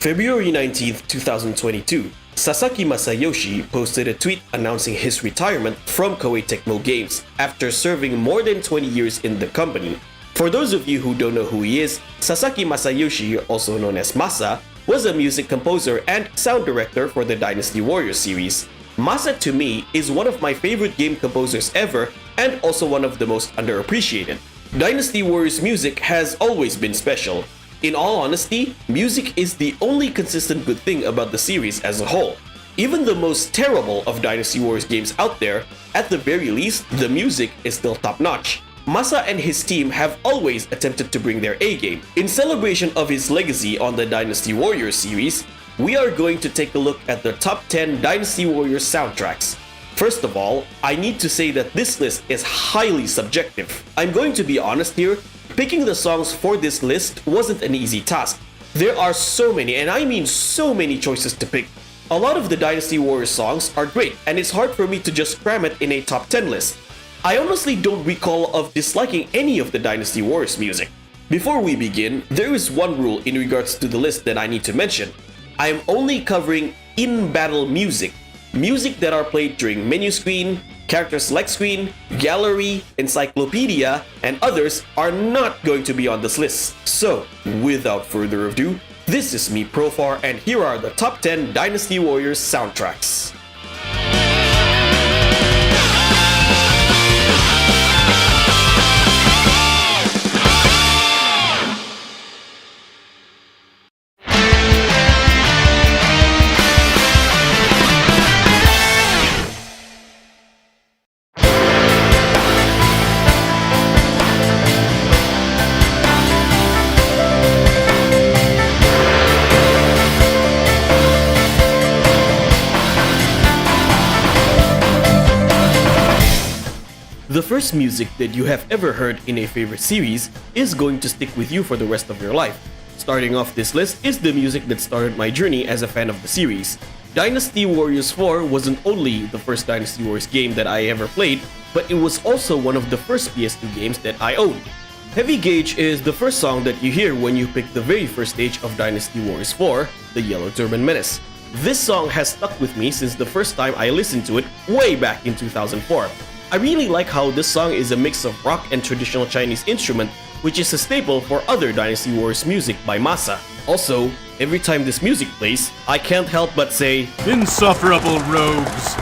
February 19th, 2022, Sasaki Masayoshi posted a tweet announcing his retirement from Koei Tecmo Games after serving more than 20 years in the company. For those of you who don't know who he is, Sasaki Masayoshi, also known as MASA, was a music composer and sound director for the Dynasty Warriors series. MASA to me is one of my favorite game composers ever and also one of the most underappreciated. Dynasty Warriors music has always been special. In all honesty, music is the only consistent good thing about the series as a whole. Even the most terrible of Dynasty Warriors games out there, at the very least, the music is still top-notch. MASA and his team have always attempted to bring their A-game. In celebration of his legacy on the Dynasty Warriors series, we are going to take a look at the top 10 Dynasty Warriors soundtracks. First of all, I need to say that this list is highly subjective. I'm going to be honest here, picking the songs for this list wasn't an easy task. There are so many, and I mean so many choices to pick. A lot of the Dynasty Warriors songs are great, and it's hard for me to just cram it in a top 10 list. I honestly don't recall of disliking any of the Dynasty Warriors music. Before we begin, there is one rule in regards to the list that I need to mention. I am only covering in-battle music. Music that are played during menu screen, character select screen, gallery, encyclopedia, and others are not going to be on this list. So, without further ado, this is me, Profar, and here are the top 10 Dynasty Warriors soundtracks. The first music that you have ever heard in a favorite series is going to stick with you for the rest of your life. Starting off this list is the music that started my journey as a fan of the series. Dynasty Warriors 4 wasn't only the first Dynasty Warriors game that I ever played, but it was also one of the first PS2 games that I owned. Heavy Gauge is the first song that you hear when you pick the very first stage of Dynasty Warriors 4, the Yellow Turban Menace. This song has stuck with me since the first time I listened to it way back in 2004. I really like how this song is a mix of rock and traditional Chinese instrument, which is a staple for other Dynasty Warriors music by MASA. Also, every time this music plays, I can't help but say, "Insufferable rogues!"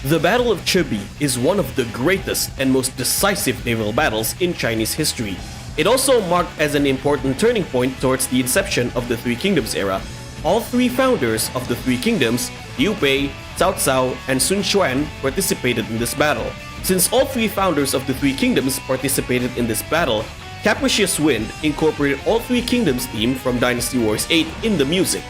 The Battle of Chebi is one of the greatest and most decisive naval battles in Chinese history. It also marked as an important turning point towards the inception of the Three Kingdoms era. All three founders of the Three Kingdoms, Liu Bei, Cao Cao, and Sun Quan, participated in this battle. Since all three founders of the Three Kingdoms participated in this battle, Capricious Wind incorporated all three kingdoms theme from Dynasty Warriors 8 in the music.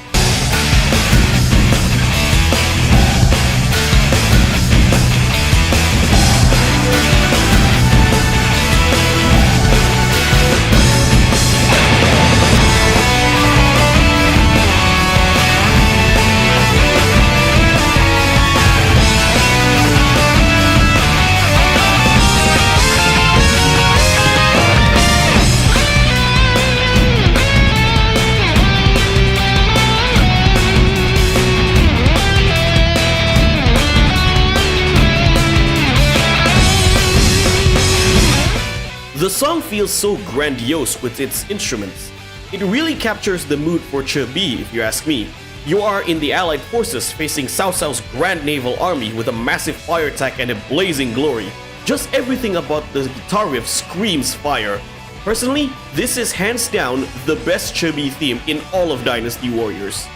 The song feels so grandiose with its instruments. It really captures the mood for Chebi, if you ask me. You are in the Allied forces facing Cao Cao's grand naval army with a massive fire attack and a blazing glory. Just everything about the guitar riff screams fire. Personally, this is hands down the best Chebi theme in all of Dynasty Warriors.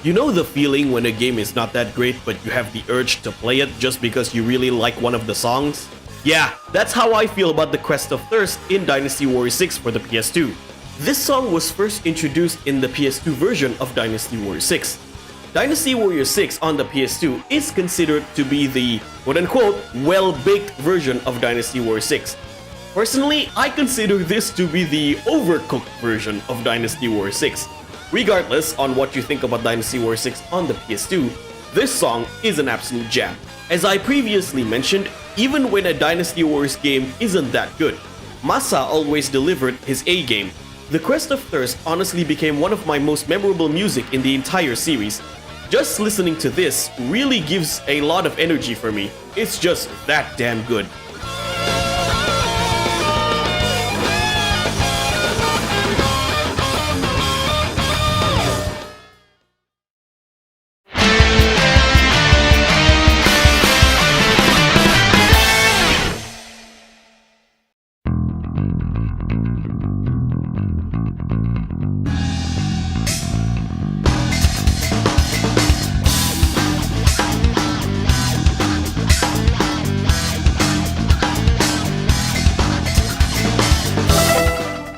You know the feeling when a game is not that great but you have the urge to play it just because you really like one of the songs? Yeah, that's how I feel about the Quest of Thirst in Dynasty Warriors 6 for the PS2. This song was first introduced in the PS2 version of Dynasty Warriors 6. Dynasty Warriors 6 on the PS2 is considered to be the quote-unquote well-baked version of Dynasty Warriors 6. Personally, I consider this to be the overcooked version of Dynasty Warriors 6. Regardless on what you think about Dynasty Warriors 6 on the PS2, this song is an absolute jam. As I previously mentioned, even when a Dynasty Warriors game isn't that good, MASA always delivered his A game. The Quest of Thirst honestly became one of my most memorable music in the entire series. Just listening to this really gives a lot of energy for me. It's just that damn good.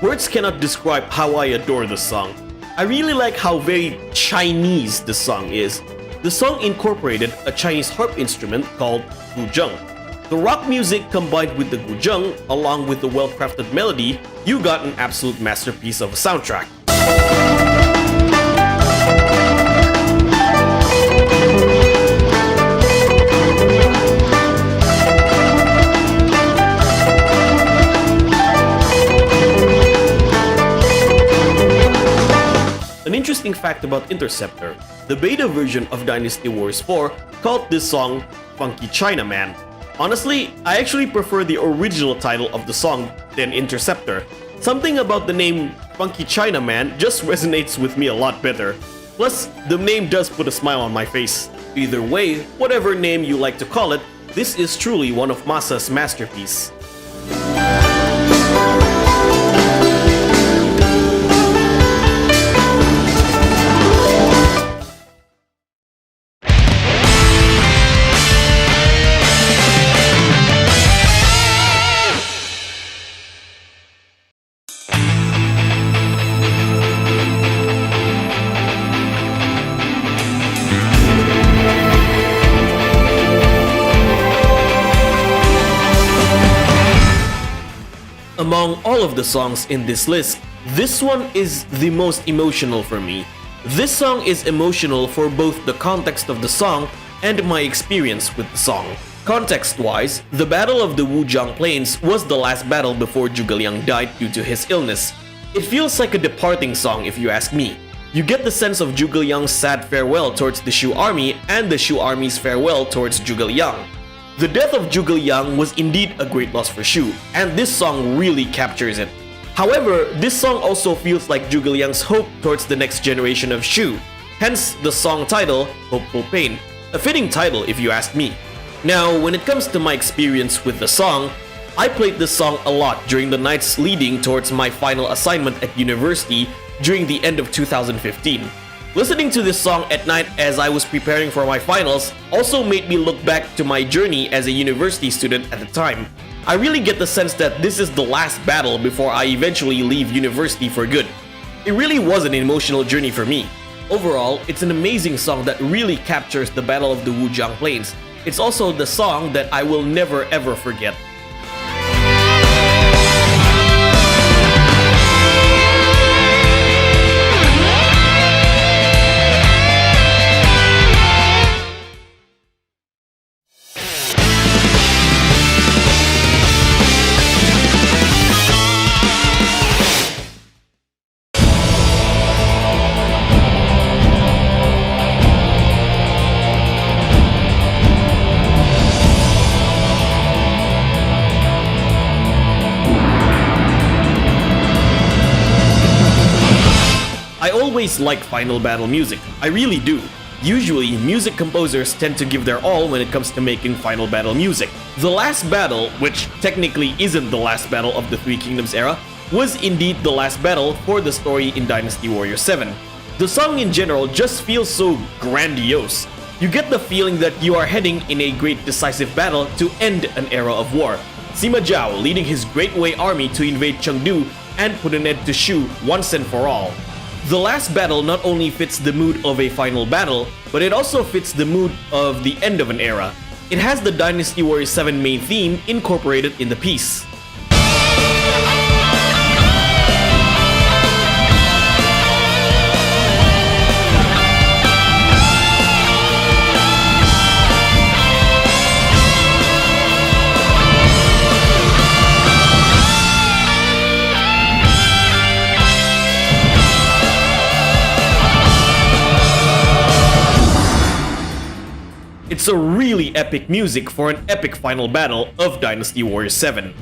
Words cannot describe how I adore the song. I really like how very Chinese the song is. The song incorporated a Chinese harp instrument called guzheng. The rock music combined with the guzheng along with the well-crafted melody, you got an absolute masterpiece of a soundtrack. An interesting fact about Interceptor, the beta version of Dynasty Warriors 4 called this song Funky Chinaman. Honestly, I actually prefer the original title of the song than Interceptor. Something about the name Funky Chinaman just resonates with me a lot better. Plus, the name does put a smile on my face. Either way, whatever name you like to call it, this is truly one of MASA's masterpieces. Among all of the songs in this list, this one is the most emotional for me. This song is emotional for both the context of the song and my experience with the song. Context-wise, the Battle of the Wujiang Plains was the last battle before Zhuge Liang died due to his illness. It feels like a departing song if you ask me. You get the sense of Zhuge Liang's sad farewell towards the Shu army and the Shu army's farewell towards Zhuge Liang. The death of Zhuge Liang was indeed a great loss for Shu, and this song really captures it. However, this song also feels like Zhuge Liang's hope towards the next generation of Shu, hence the song title, Hopeful Pain, a fitting title if you ask me. Now, when it comes to my experience with the song, I played this song a lot during the nights leading towards my final assignment at university during the end of 2015. Listening to this song at night as I was preparing for my finals also made me look back to my journey as a university student at the time. I really get the sense that this is the last battle before I eventually leave university for good. It really was an emotional journey for me. Overall, it's an amazing song that really captures the Battle of the Wujiang Plains. It's also the song that I will never ever forget. I always like final battle music, I really do. Usually, music composers tend to give their all when it comes to making final battle music. The last battle, which technically isn't the last battle of the Three Kingdoms era, was indeed the last battle for the story in Dynasty Warriors 7. The song in general just feels so grandiose. You get the feeling that you are heading in a great decisive battle to end an era of war. Sima Zhao leading his Great Wei army to invade Chengdu and put an end to Shu once and for all. The last battle not only fits the mood of a final battle, but it also fits the mood of the end of an era. It has the Dynasty Warriors 7 main theme incorporated in the piece. It's a really epic music for an epic final battle of Dynasty Warriors 7.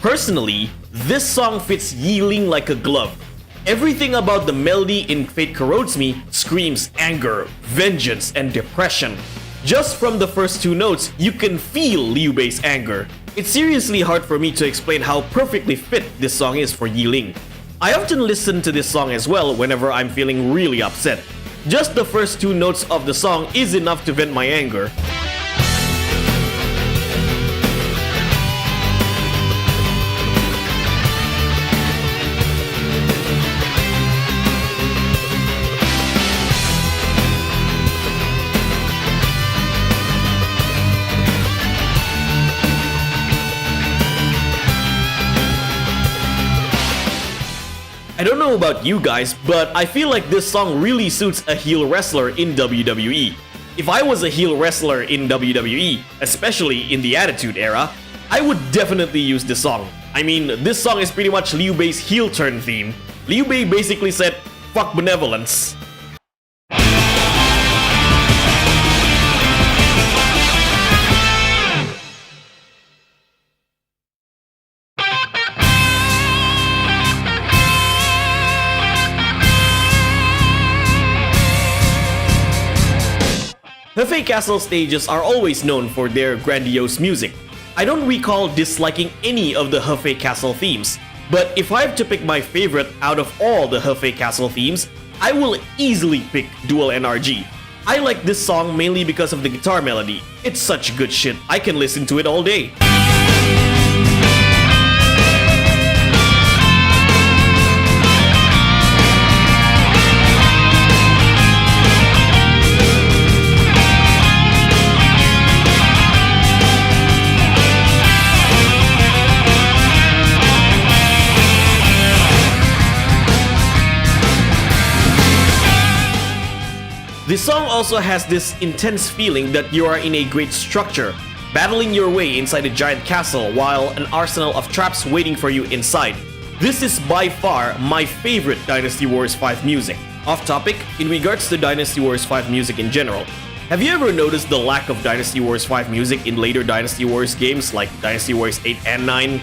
Personally, this song fits Yiling like a glove. Everything about the melody in Fate Corrodes Me screams anger, vengeance, and depression. Just from the first two notes, you can feel Liu Bei's anger. It's seriously hard for me to explain how perfectly fit this song is for Yiling. I often listen to this song as well whenever I'm feeling really upset. Just the first two notes of the song is enough to vent my anger. I don't know about you guys, but I feel like this song really suits a heel wrestler in WWE. If I was a heel wrestler in WWE, especially in the Attitude Era, I would definitely use this song. I mean, this song is pretty much Liu Bei's heel turn theme. Liu Bei basically said, "Fuck benevolence." Hefei Castle stages are always known for their grandiose music. I don't recall disliking any of the Hefei Castle themes, but if I have to pick my favorite out of all the Hefei Castle themes, I will easily pick Dual NRG. I like this song mainly because of the guitar melody. It's such good shit, I can listen to it all day. This song also has this intense feeling that you are in a great structure, battling your way inside a giant castle while an arsenal of traps waiting for you inside. This is by far my favorite Dynasty Warriors 5 music. Off topic, in regards to Dynasty Warriors 5 music in general, have you ever noticed the lack of Dynasty Warriors 5 music in later Dynasty Warriors games like Dynasty Warriors 8 and 9?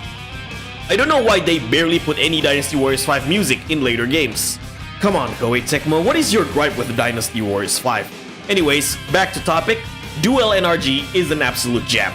I don't know why they barely put any Dynasty Warriors 5 music in later games. Come on, Koei Tecmo, what is your gripe with Dynasty Warriors 5? Anyways, back to topic, Dual NRG is an absolute jam.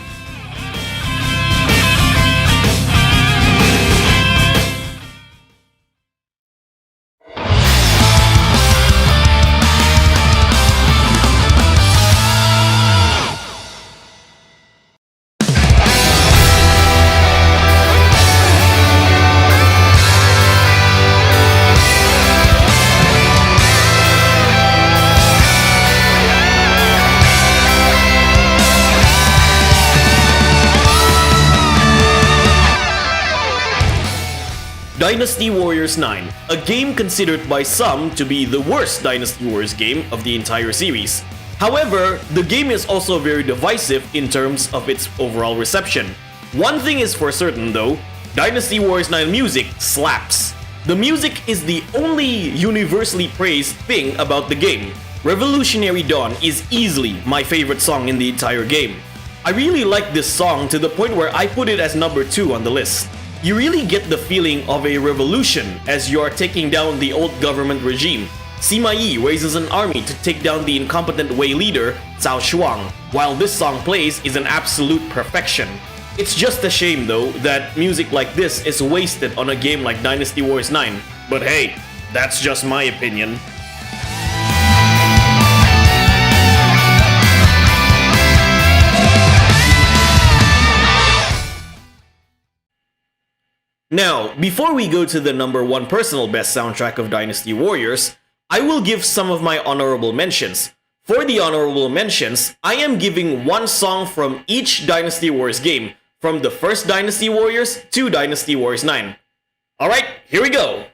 Dynasty Warriors 9, a game considered by some to be the worst Dynasty Warriors game of the entire series. However, the game is also very divisive in terms of its overall reception. One thing is for certain though, Dynasty Warriors 9 music slaps. The music is the only universally praised thing about the game. Revolutionary Dawn is easily my favorite song in the entire game. I really like this song to the point where I put it as number 2 on the list. You really get the feeling of a revolution as you are taking down the old government regime. Sima Yi raises an army to take down the incompetent Wei leader, Cao Shuang. While this song plays is an absolute perfection. It's just a shame though that music like this is wasted on a game like Dynasty Warriors 9. But hey, that's just my opinion. Now, before we go to the number 1 personal best soundtrack of Dynasty Warriors, I will give some of my honorable mentions. For the honorable mentions, I am giving one song from each Dynasty Warriors game, from the first Dynasty Warriors to Dynasty Warriors 9. Alright, here we go!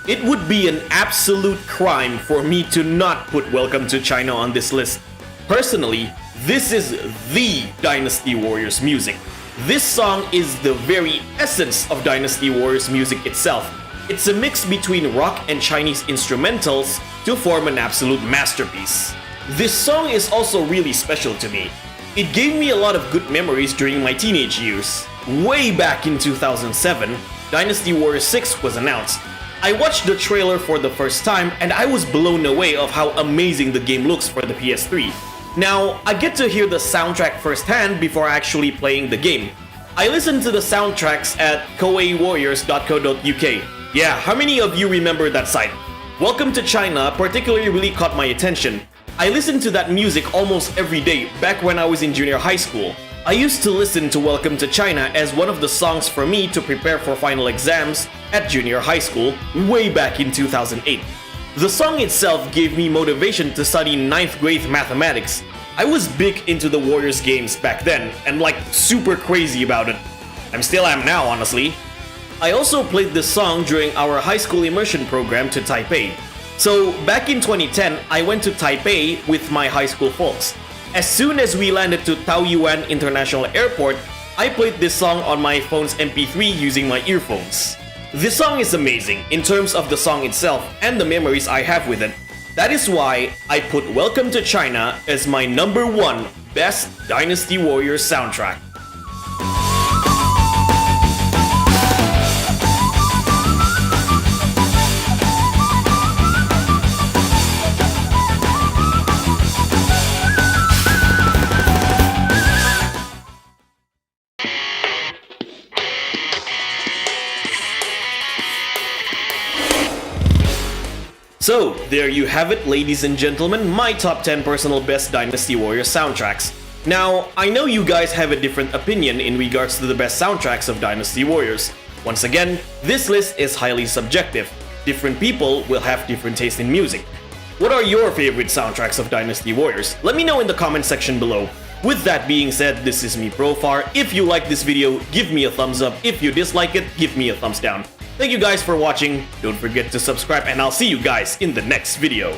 It would be an absolute crime for me to not put Welcome to China on this list. Personally, this is the Dynasty Warriors music. This song is the very essence of Dynasty Warriors music itself. It's a mix between rock and Chinese instrumentals to form an absolute masterpiece. This song is also really special to me. It gave me a lot of good memories during my teenage years. Way back in 2007, Dynasty Warriors 6 was announced. I watched the trailer for the first time and I was blown away of how amazing the game looks for the PS3. Now, I get to hear the soundtrack firsthand before actually playing the game. I listened to the soundtracks at koeiwarriors.co.uk. Yeah, how many of you remember that site? Welcome to China particularly really caught my attention. I listened to that music almost every day back when I was in junior high school. I used to listen to Welcome to China as one of the songs for me to prepare for final exams at junior high school way back in 2008. The song itself gave me motivation to study 9th grade mathematics. I was big into the Warriors games back then and like super crazy about it. I still am now, honestly. I also played this song during our high school immersion program to Taipei. So back in 2010, I went to Taipei with my high school folks. As soon as we landed to Taoyuan International Airport, I played this song on my phone's MP3 using my earphones. This song is amazing in terms of the song itself and the memories I have with it. That is why I put Welcome to China as my #1 best Dynasty Warriors soundtrack. So, there you have it, ladies and gentlemen, my top 10 personal best Dynasty Warriors soundtracks. Now, I know you guys have a different opinion in regards to the best soundtracks of Dynasty Warriors. Once again, this list is highly subjective. Different people will have different taste in music. What are your favorite soundtracks of Dynasty Warriors? Let me know in the comment section below. With that being said, this is me, Profar. If you like this video, give me a thumbs up. If you dislike it, give me a thumbs down. Thank you guys for watching, don't forget to subscribe, and I'll see you guys in the next video.